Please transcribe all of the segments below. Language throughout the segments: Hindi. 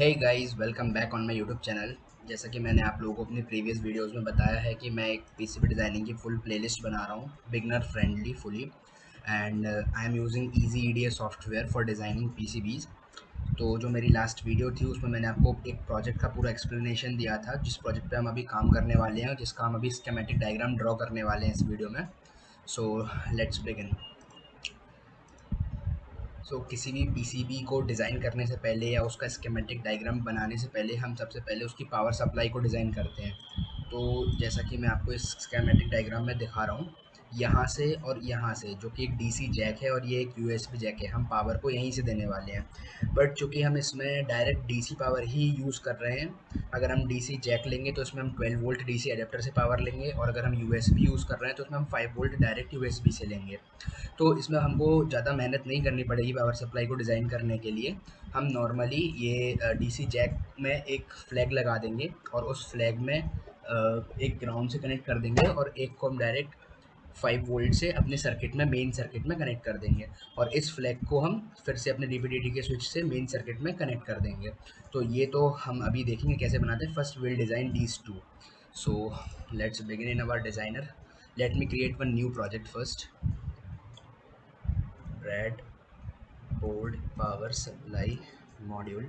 Hey guys, welcome back on my YouTube channel. जैसा कि मैंने आप लोगों को अपनी प्रीवियस वीडियोस में बताया है कि मैं एक पीसीबी डिज़ाइनिंग की फुल प्लेलिस्ट बना रहा हूँ, beginner friendly fully. And I am using easy EDA software for designing PCBs. तो जो मेरी लास्ट वीडियो थी उसमें मैंने आपको एक प्रोजेक्ट का पूरा एक्सप्लेनेशन दिया था, जिस प्रोजेक्ट पे हम अभी काम करने वाले हैं, जिसका हम अभी स्कीमेटिक डायग्राम ड्रॉ करने वाले हैं इस वीडियो में। So let's begin. किसी भी पीसीबी को डिज़ाइन करने से पहले या उसका स्कीमेटिक डायग्राम बनाने से पहले हम सबसे पहले उसकी पावर सप्लाई को डिज़ाइन करते हैं। तो जैसा कि मैं आपको इस स्कीमेटिक डायग्राम में दिखा रहा हूँ, यहाँ से और यहाँ से जो कि एक डीसी जैक है और ये एक यूएसबी जैक है, हम पावर को यहीं से देने वाले हैं। बट चूँकि हम इसमें डायरेक्ट डीसी पावर ही यूज़ कर रहे हैं, अगर हम डीसी जैक लेंगे तो इसमें हम 12 वोल्ट डीसी एडेप्टर से पावर लेंगे, और अगर हम यूएसबी यूज़ कर रहे हैं तो उसमें हम 5 वोल्ट डायरेक्ट यूएसबी से लेंगे। तो इसमें हमको ज़्यादा मेहनत नहीं करनी पड़ेगी पावर सप्लाई को डिज़ाइन करने के लिए। हम नॉर्मली ये डीसी जैक में एक फ्लैग लगा देंगे और उस फ्लैग में एक ग्राउंड से कनेक्ट कर देंगे और एक को हम डायरेक्ट 5 वोल्ट से अपने सर्किट में, मेन सर्किट में कनेक्ट कर देंगे। और इस फ्लैग को हम फिर से अपने डीपीडीटी के स्विच से मेन सर्किट में कनेक्ट कर देंगे। तो ये तो हम अभी देखेंगे कैसे बनाते हैं। First will design these two. So let's begin in our designer. Let me create one new project first. Bread board power supply module,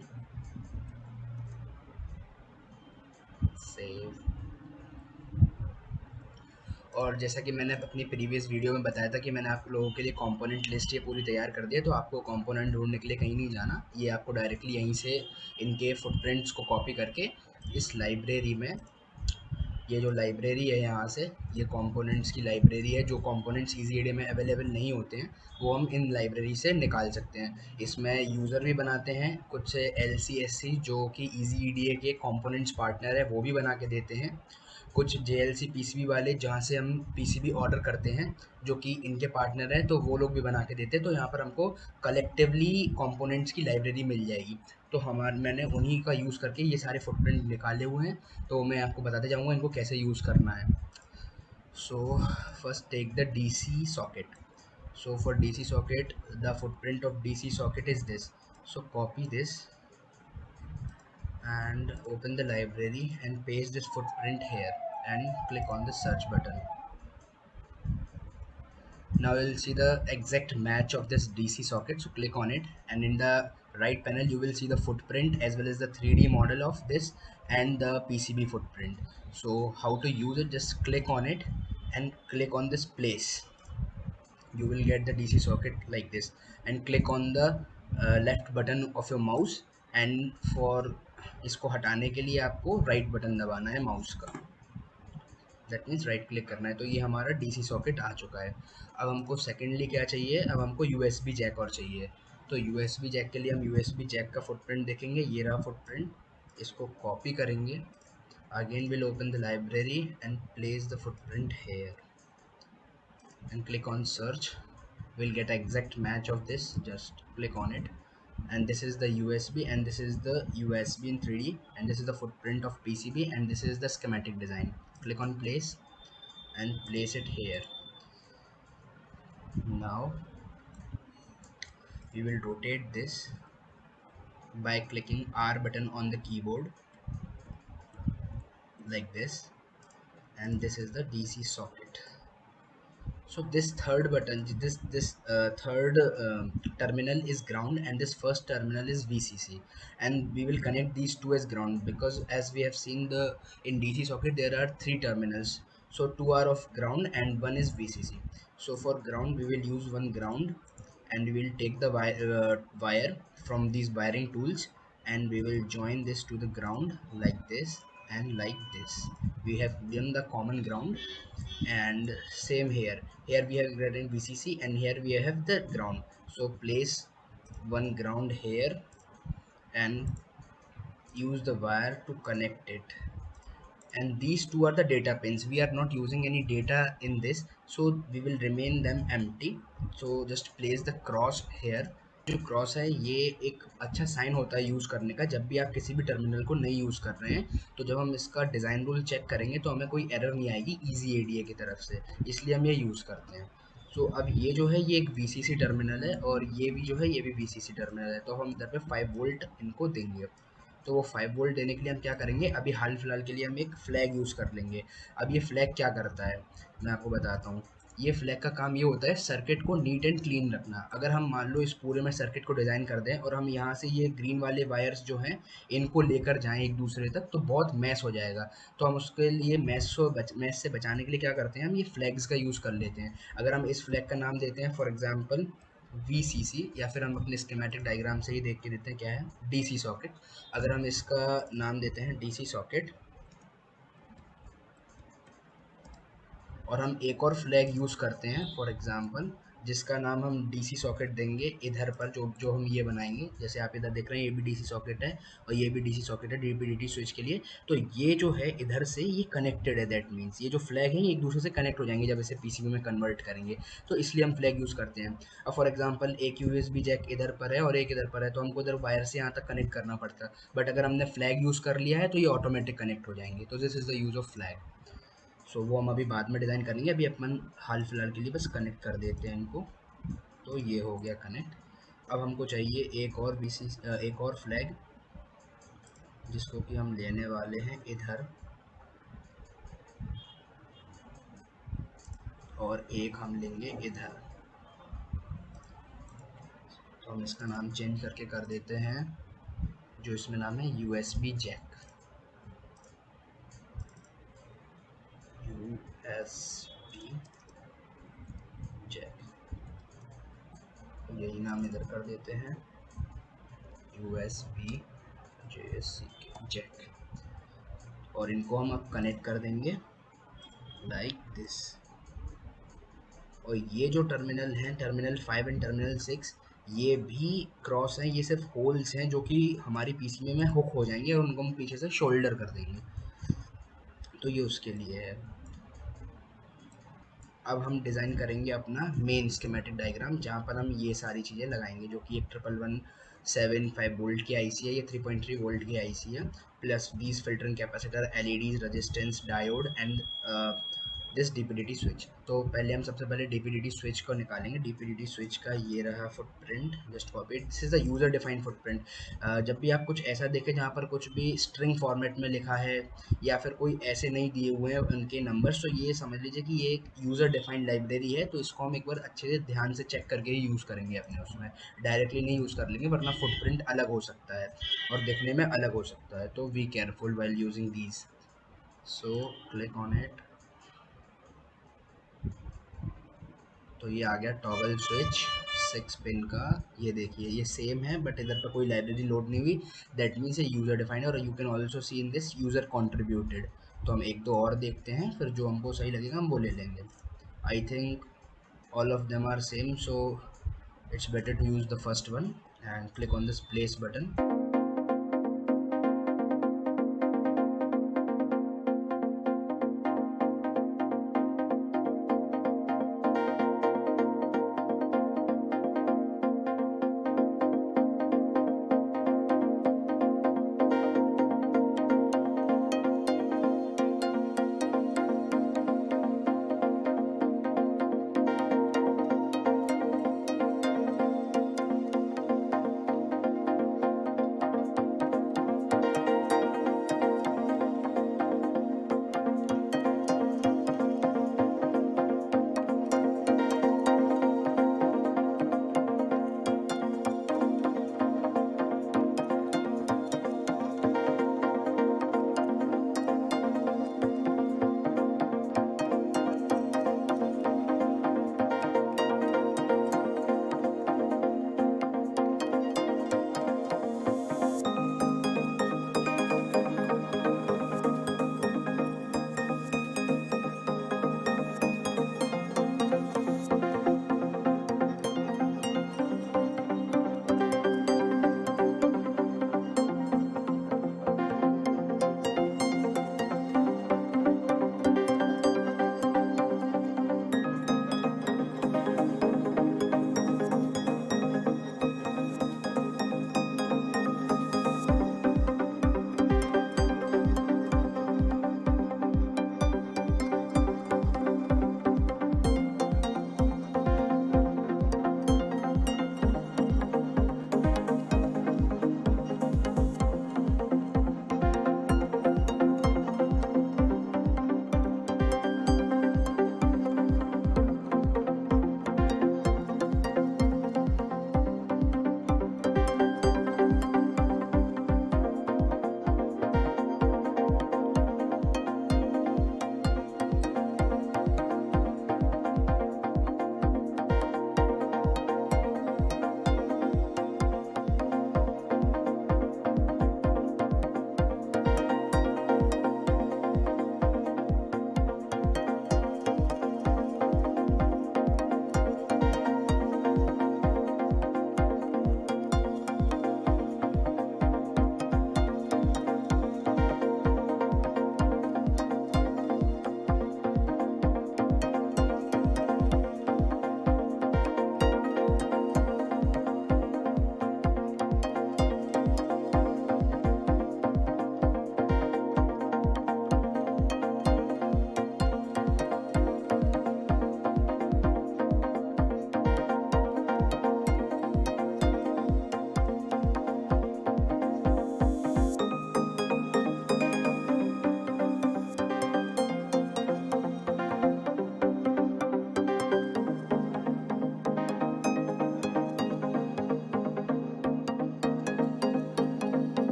save. और जैसा कि मैंने अपनी प्रीवियस वीडियो में बताया था कि मैंने आप लोगों के लिए कंपोनेंट लिस्ट ये पूरी तैयार कर दी है, तो आपको कंपोनेंट ढूंढने के लिए कहीं नहीं जाना। ये आपको डायरेक्टली यहीं से इनके फुटप्रिंट्स को कॉपी करके इस लाइब्रेरी में, ये जो लाइब्रेरी है यहाँ से, ये कंपोनेंट्स की लाइब्रेरी है। जो कंपोनेंट्स ईज़ीईडी में अवेलेबल नहीं होते हैं वो हम इन लाइब्रेरी से निकाल सकते हैं। इसमें यूज़र भी बनाते हैं, कुछ LCSC जो कि ईज़ीईडी के कंपोनेंट्स पार्टनर है वो भी बना के देते हैं। कुछ JLC PCB वाले जहाँ से हम PCB ऑर्डर करते हैं, जो कि इनके पार्टनर हैं, तो वो लोग भी बना के देते हैं। तो यहाँ पर हमको कलेक्टिवली कंपोनेंट्स की लाइब्रेरी मिल जाएगी। तो मैंने उन्हीं का यूज़ करके ये सारे फुटप्रिंट निकाले हुए हैं, तो मैं आपको बताते जाऊँगा इनको कैसे यूज़ करना है। So first take the DC socket. So for DC socket, the footprint of DC socket is this. So copy this and open the library and paste this footprint here and click on the search button. Now you'll see the exact match of this DC socket, so click on it, and in the right panel you will see the footprint as well as the 3D model of this and the PCB footprint. So how to use it, just click on it and click on this place. You will get the DC socket like this, and click on the left button of your mouse, and for इसको हटाने के लिए आपको राइट बटन दबाना है माउस का। दैट मीन्स राइट क्लिक करना है। तो ये हमारा डीसी सॉकेट आ चुका है। अब हमको सेकेंडली क्या चाहिए, अब हमको यूएसबी जैक और चाहिए। तो यूएसबी जैक के लिए हम यूएसबी जैक का फुटप्रिंट देखेंगे, ये रहा फुटप्रिंट। इसको कॉपी करेंगे, again will open the library and place the footprint here and click on search. We'll get exact match of this, just click on it. And this is the USB, and this is the USB in 3D, and this is the footprint of PCB, and this is the schematic design. Click on place and place it here. Now we will rotate this by clicking R button on the keyboard like this, and this is the DC socket. So this third button, this third terminal is ground, and this first terminal is VCC, and we will connect these two as ground, because as we have seen the in DC socket there are three terminals. So two are of ground and one is VCC. So for ground we will use one ground, and we will take the wire from these wiring tools, and we will join this to the ground like this and like this. We have given the common ground. And same here, we have written VCC, and here we have the ground. So place one ground here and use the wire to connect it. And these two are the data pins. We are not using any data in this, so we will remain them empty. So just place the cross here. जो क्रॉस है ये एक अच्छा साइन होता है यूज़ करने का, जब भी आप किसी भी टर्मिनल को नहीं यूज़ कर रहे हैं। तो जब हम इसका डिज़ाइन रूल चेक करेंगे तो हमें कोई एरर नहीं आएगी इजी एडीए की तरफ से, इसलिए हम ये यूज़ करते हैं। सो अब ये जो है ये एक VCC टर्मिनल है, और ये भी जो है ये भी VCC टर्मिनल है, तो हम इधर पे 5 वोल्ट इनको देंगे। तो वो 5 वोल्ट देने के लिए हम क्या करेंगे, अभी हाल फिलहाल के लिए हम एक फ्लैग यूज़ कर लेंगे। अब ये फ्लैग क्या करता है, मैं आपको बताता हूँ। ये फ्लैग का काम ये होता है सर्किट को नीट एंड क्लीन रखना। अगर हम मान लो इस पूरे में सर्किट को डिज़ाइन कर दें और हम यहाँ से ये ग्रीन वाले वायर्स जो हैं इनको लेकर जाएं एक दूसरे तक, तो बहुत मैस हो जाएगा। तो हम उसके लिए मैस से बचाने के लिए क्या करते हैं, हम ये फ्लैग्स का यूज़ कर लेते हैं। अगर हम इस फ्लैग का नाम देते हैं फॉर एग्जांपल VCC, या फिर हम अपने स्कीमेटिक डायग्राम से ही देख के देते हैं क्या है, DC सॉकेट। अगर हम इसका नाम देते हैं DC सॉकेट, और हम एक और फ्लैग यूज़ करते हैं फॉर एग्जांपल, जिसका नाम हम डीसी सॉकेट देंगे इधर पर, जो जो हम ये बनाएंगे, जैसे आप इधर देख रहे हैं ये भी डीसी सॉकेट है और ये भी डीसी सॉकेट है डीपीडीटी स्विच के लिए। तो ये जो है इधर से ये कनेक्टेड है, दैट मीन्स ये जो फ्लैग है ये एक दूसरे से कनेक्ट हो जाएंगे जब इसे पीसीबी में कन्वर्ट करेंगे। तो इसलिए हम फ्लैग यूज़ करते हैं। अब फॉर एग्जाम्पल एक यूएसबी जैक इधर पर है और एक इधर पर है, तो हमको इधर वायर से यहाँ तक कनेक्ट करना पड़ता है, बट अगर हमने फ्लैग यूज़ कर लिया है तो ये ऑटोमेटिक कनेक्ट हो जाएंगे। तो this is the use of flag. So वो हम अभी बाद में डिज़ाइन करेंगे, अभी अपन हाल फिलहाल के लिए बस कनेक्ट कर देते हैं इनको। तो ये हो गया कनेक्ट। अब हमको चाहिए एक और फ्लैग, जिसको कि हम लेने वाले हैं इधर, और एक हम लेंगे इधर। तो हम इसका नाम चेंज करके कर देते हैं, जो इसमें नाम है यूएसबी जैक, यूएसबी जैक, यही नाम इधर कर देते हैं, यूएसबी जैक। और इनको हम अब कनेक्ट कर देंगे लाइक दिस। और ये जो टर्मिनल हैं, टर्मिनल 5 एंड टर्मिनल 6, ये भी क्रॉस हैं, ये सिर्फ होल्स हैं जो कि हमारी पीसीबी में हुक हो जाएंगे और उनको हम पीछे से शोल्डर कर देंगे। तो ये उसके लिए है। अब हम डिज़ाइन करेंगे अपना मेन स्कीमेटिक डायग्राम, जहाँ पर हम ये सारी चीज़ें लगाएंगे, जो कि एक 1175 वोल्ट की आईसी है, ये 3.3 वोल्ट की आईसी है, plus 20 filtering capacitor, LEDs, resistance, diode and this DPDT switch. तो पहले हम सबसे पहले डीपीडीटी स्विच को निकालेंगे। डीपीडीटी स्विच का ये रहा footprint, just copy it, this is the user defined footprint. जब भी आप कुछ ऐसा देखें जहाँ पर कुछ भी स्ट्रिंग फॉर्मेट में लिखा है या फिर कोई ऐसे नहीं दिए हुए हैं उनके नंबर्स, तो ये समझ लीजिए कि ये एक यूज़र डिफाइंड लाइब्रेरी है। तो इसको हम एक बार अच्छे से ध्यान से चेक करके ही यूज़ करेंगे अपने उसमें, डायरेक्टली नहीं यूज़ कर लेंगे, वरना फुटप्रिंट अलग हो सकता है और दिखने में अलग हो सकता है। तो we careful while using these. So click on it. तो ये आ गया टॉगल स्विच 6 पिन का। ये देखिए ये सेम है, बट इधर पर कोई लाइब्रेरी लोड नहीं हुई, दैट मीन्स ये यूज़र डिफाइंड। और you can also see in this user contributed. तो हम एक दो और देखते हैं, फिर जो हमको सही लगेगा हम वो ले लेंगे। I think all of them are same, so it's better to use the first one and click on this place button.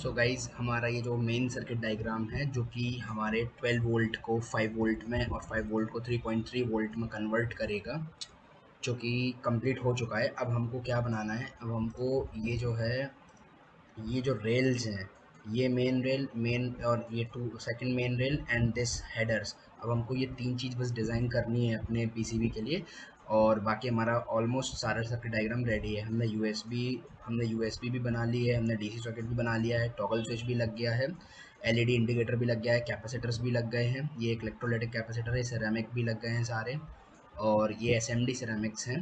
So guys हमारा ये जो मेन सर्किट डायग्राम है जो कि हमारे 12 वोल्ट को 5 वोल्ट में और 5 वोल्ट को 3.3 वोल्ट में कन्वर्ट करेगा, जो कि कंप्लीट हो चुका है। अब हमको क्या बनाना है, अब हमको ये जो है, ये जो रेल्स हैं, ये मेन रेल, मेन, और ये to second main rail and this headers, अब हमको ये तीन चीज़ बस डिज़ाइन करनी है अपने पीसीबी के लिए। और बाकी हमारा ऑलमोस्ट सारा सर्किट डायग्राम रेडी है। हमने यूएसबी भी बना ली है, हमने डीसी सॉकेट भी बना लिया है, टॉगल स्विच भी लग गया है, एलईडी इंडिकेटर भी लग गया है, कैपेसिटर्स भी लग गए हैं, ये एक इलेक्ट्रोलाइटिक कैपेसिटर है, सिरेमिक भी लग गए हैं सारे। और ये एस एम डी सिरेमिक्स हैं।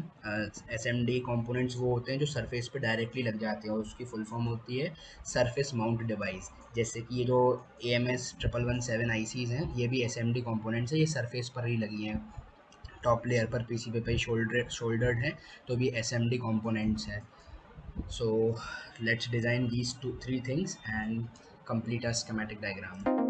एस एम डी कॉम्पोनेंट्स वो होते हैं जो सरफेस पे डायरेक्टली लग जाते हैं, और उसकी फुल फॉर्म होती है सरफेस माउंट डिवाइस। जैसे कि ये जो AMS 1117 ICs हैं, ये भी एस एम डी कॉम्पोनेंट्स है, ये सरफेस पर ही लगी हैं, टॉप लेयर पर पीसीबी पे शोल्डर्ड हैं, तो भी एस एम डी कॉम्पोनेंट्स हैं। So let's design these 2 3 things and complete a schematic diagram.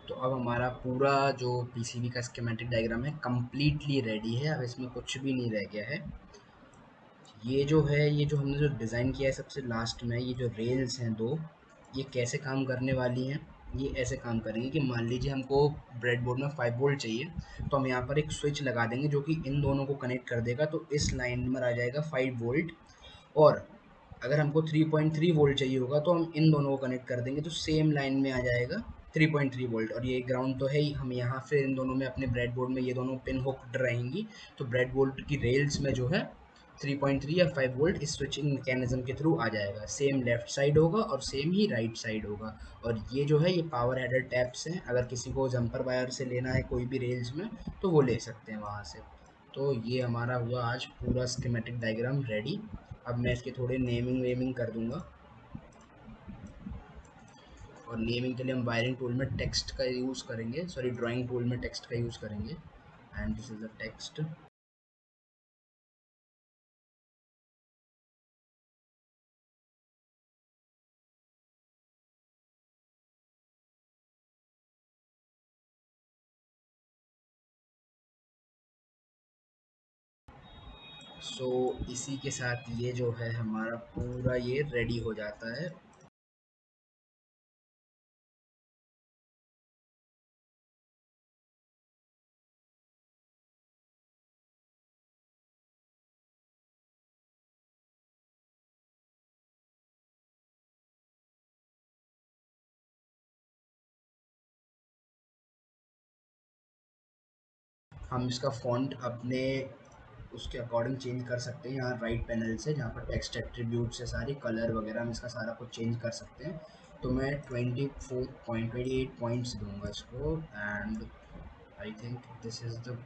तो अब हमारा पूरा जो पीसीबी का स्कीमेटिक डायग्राम है कंप्लीटली रेडी है, अब इसमें कुछ भी नहीं रह गया है। ये जो है, ये जो हमने जो डिज़ाइन किया है सबसे लास्ट में, ये जो रेल्स हैं दो, ये कैसे काम करने वाली हैं, ये ऐसे काम करेंगे कि मान लीजिए हमको ब्रेडबोर्ड में 5 वोल्ट चाहिए, तो हम यहाँ पर एक स्विच लगा देंगे जो कि इन दोनों को कनेक्ट कर देगा, तो इस लाइन में आ जाएगा 5 वोल्ट। और अगर हमको 3.3 वोल्ट चाहिए होगा तो हम इन दोनों को कनेक्ट कर देंगे, तो सेम लाइन में आ जाएगा 3.3 वोल्ट। और ये ग्राउंड तो है ही, हम यहाँ फिर इन दोनों में अपने ब्रेडबोर्ड में ये दोनों पिन हुक्ड रहेंगी, तो ब्रेडबोर्ड की रेल्स में जो है 3.3 या 5 वोल्ट इस स्विचिंग मैकेनिज्म के थ्रू आ जाएगा। सेम लेफ्ट साइड होगा और सेम ही राइट साइड होगा। और ये जो है, ये पावर हेडर टैप्स हैं, अगर किसी को जंपर वायर से लेना है कोई भी रेल्स में तो वो ले सकते हैं वहाँ से। तो ये हमारा हुआ आज पूरा स्कीमेटिक डायग्राम रेडी। अब मैं इसके थोड़े नेमिंग वेमिंग कर दूंगा, और नेमिंग के लिए हम वायरिंग टूल में टेक्स्ट का यूज़ करेंगे, सॉरी ड्राइंग टूल में टेक्स्ट का यूज़ करेंगे। And this is the text. So इसी के साथ ये जो है हमारा पूरा ये रेडी हो जाता है। हम इसका फॉन्ट अपने उसके अकॉर्डिंग चेंज कर सकते हैं यहाँ राइट पैनल से, जहाँ पर टेक्स्ट एट्रीब्यूट से सारी कलर वगैरह हम इसका सारा कुछ चेंज कर सकते हैं। तो मैं 28 पॉइंट्स दूंगा इसको, and I think this is the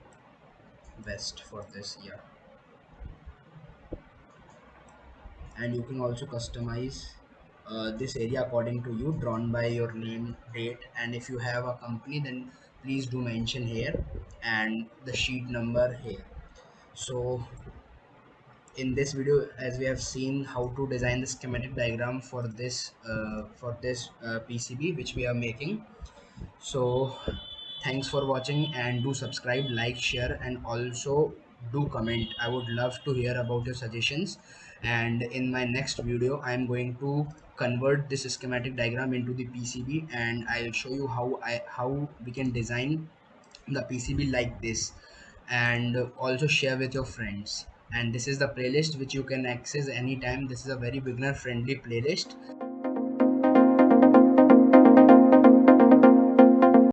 best for this year. And you can also customize this area according to you, drawn by your name, date, and if you have a company, then please do mention here, and the sheet number here. So in this video, as we have seen how to design the schematic diagram for this PCB which we are making. So thanks for watching, and do subscribe, like, share, and also do comment. I would love to hear about your suggestions. And in my next video I am going to convert this schematic diagram into the PCB, and I'll show you how we can design the PCB like this, and also share with your friends. And this is the playlist which you can access anytime. This is a very beginner friendly playlist.